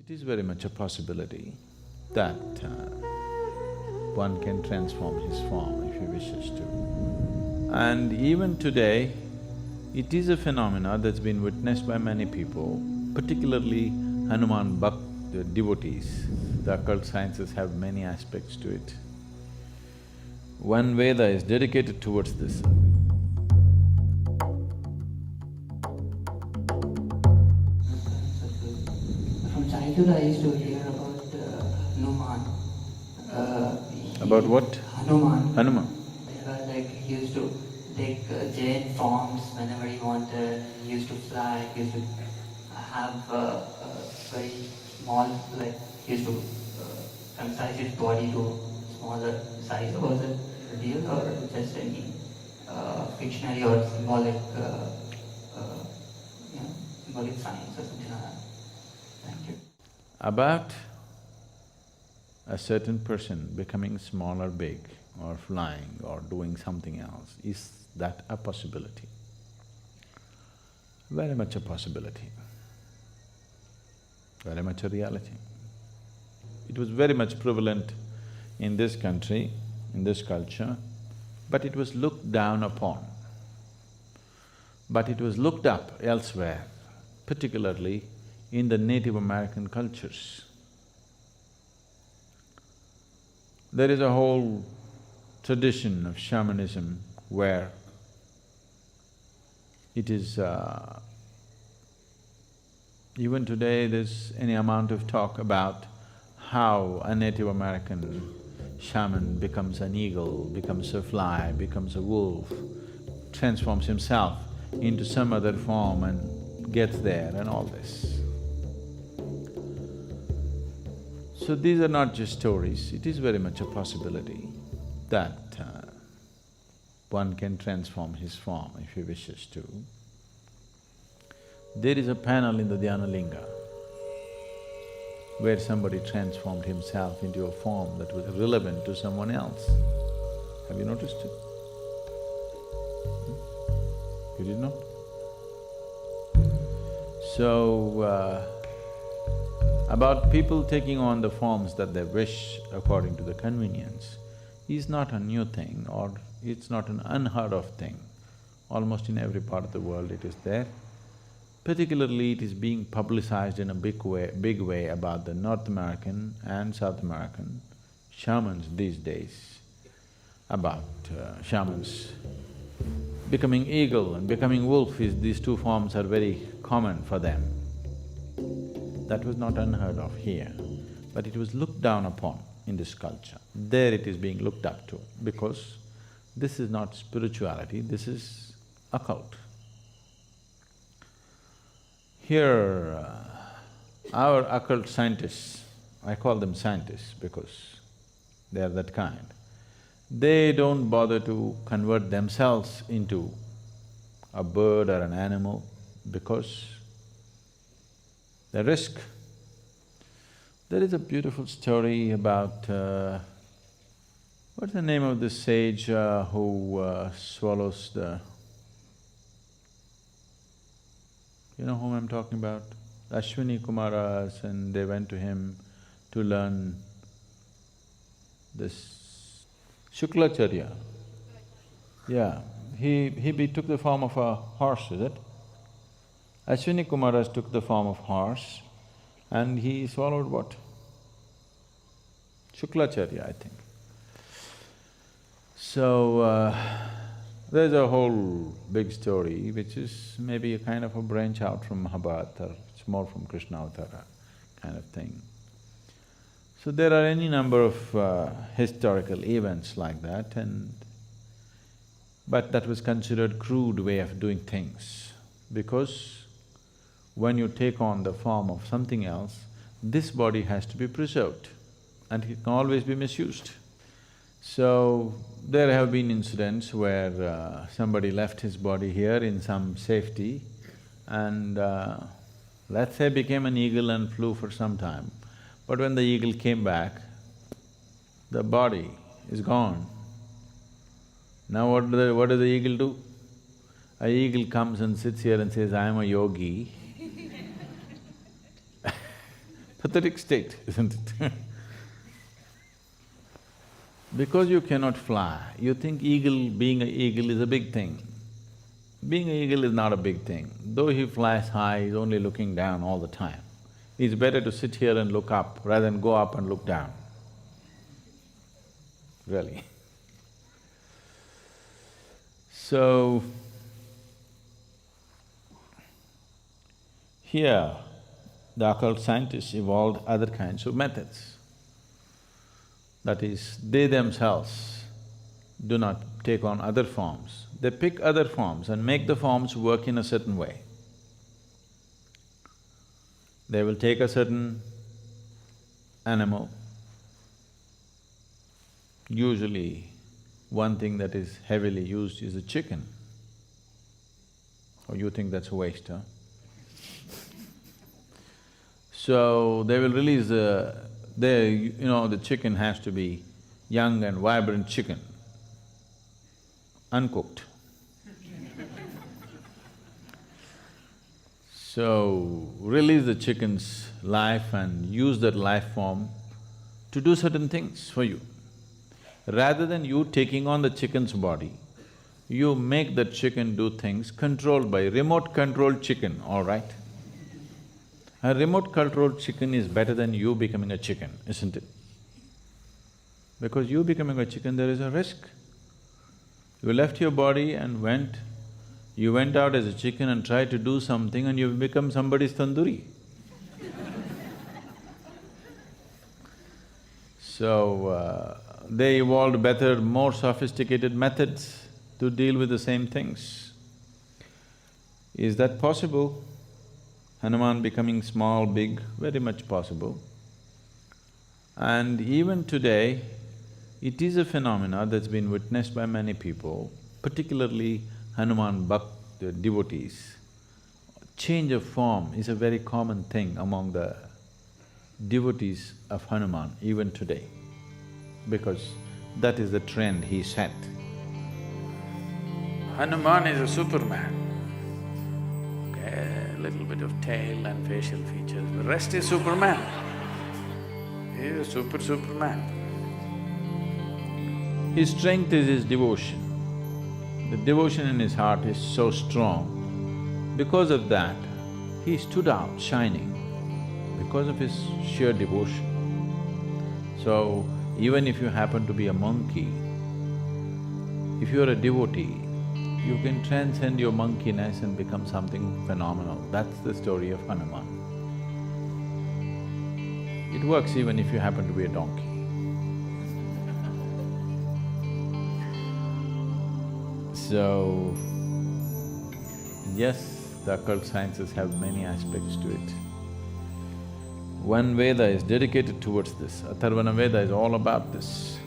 It is very much a possibility that one can transform his form if he wishes to. And even today, it is a phenomena that's been witnessed by many people, particularly Hanuman the devotees. The occult sciences have many aspects to it. One Veda is dedicated towards this. From childhood, I used to hear about Hanuman. About what? Hanuman. Hanuman. He used to take giant forms whenever he wanted. He used to fly. He used to have very small, he used to emphasize his body to smaller size. Was it real or just any fictionary or symbolic, symbolic science or something like that? Thank you. About a certain person becoming small or big or flying or doing something else, is that a possibility? Very much a possibility, very much a reality. It was very much prevalent in this country, in this culture, but it was looked down upon. But it was looked up elsewhere, particularly in the Native American cultures. There is a whole tradition of shamanism where it is… even today there's any amount of talk about how a Native American shaman becomes an eagle, becomes a fly, becomes a wolf, transforms himself into some other form and gets there and all this. So these are not just stories, it is very much a possibility that one can transform his form if he wishes to. There is a panel in the Dhyana Linga where somebody transformed himself into a form that was relevant to someone else. Have you noticed it? You did not? So, about people taking on the forms that they wish according to the convenience is not a new thing or it's not an unheard of thing. Almost in every part of the world it is there. Particularly it is being publicized in a big way about the North American and South American shamans these days, about shamans becoming eagle and becoming wolf. These two forms are very common for them. That was not unheard of here, but it was looked down upon in this culture. There it is being looked up to because this is not spirituality, this is occult. Here, our occult scientists, I call them scientists because they are that kind, they don't bother to convert themselves into a bird or an animal because the risk. There is a beautiful story about… what's the name of this sage who swallows the… You know whom I'm talking about? Ashwini Kumaras, and they went to him to learn this Shuklacharya. Yeah, he took the form of a horse, is it? Ashwini Kumaras took the form of horse and he swallowed what? Shuklacharya, I think. So, there's a whole big story which is maybe a kind of a branch out from Mahabharata, it's more from Krishna Avtara kind of thing. So there are any number of historical events like that but that was considered crude way of doing things because when you take on the form of something else, this body has to be preserved and it can always be misused. So, there have been incidents where somebody left his body here in some safety and let's say became an eagle and flew for some time. But when the eagle came back, the body is gone. Now what does the eagle do? A eagle comes and sits here and says, I am a yogi. pathetic state, isn't it? Because you cannot fly, you think being an eagle is a big thing. Being an eagle is not a big thing. Though he flies high, he's only looking down all the time. It's better to sit here and look up rather than go up and look down. Really. So, here, the occult scientists evolved other kinds of methods. That is, they themselves do not take on other forms. They pick other forms and make the forms work in a certain way. They will take a certain animal. Usually, one thing that is heavily used is a chicken. Oh, you think that's a waste, huh? So, they will release the chicken has to be young and vibrant chicken, uncooked. So, release the chicken's life and use that life form to do certain things for you. Rather than you taking on the chicken's body, you make that chicken do things controlled by remote-controlled chicken, all right? A remote-controlled chicken is better than you becoming a chicken, isn't it? Because you becoming a chicken, there is a risk. You left your body and you went out as a chicken and tried to do something and you've become somebody's tandoori. So, they evolved better, more sophisticated methods to deal with the same things. Is that possible? Hanuman becoming small, big, very much possible. And even today, it is a phenomena that's been witnessed by many people, particularly Hanuman devotees. Change of form is a very common thing among the devotees of Hanuman even today, because that is the trend he set. Hanuman is a superman. Okay, a little bit of tail and facial features, the rest is Superman. He is a Superman. His strength is his devotion. The devotion in his heart is so strong. Because of that, he stood out shining, because of his sheer devotion. So, even if you happen to be a monkey, if you're a devotee, you can transcend your monkeyness and become something phenomenal. That's the story of Hanuman. It works even if you happen to be a donkey. So, yes, the occult sciences have many aspects to it. One Veda is dedicated towards this, Atharvana Veda is all about this.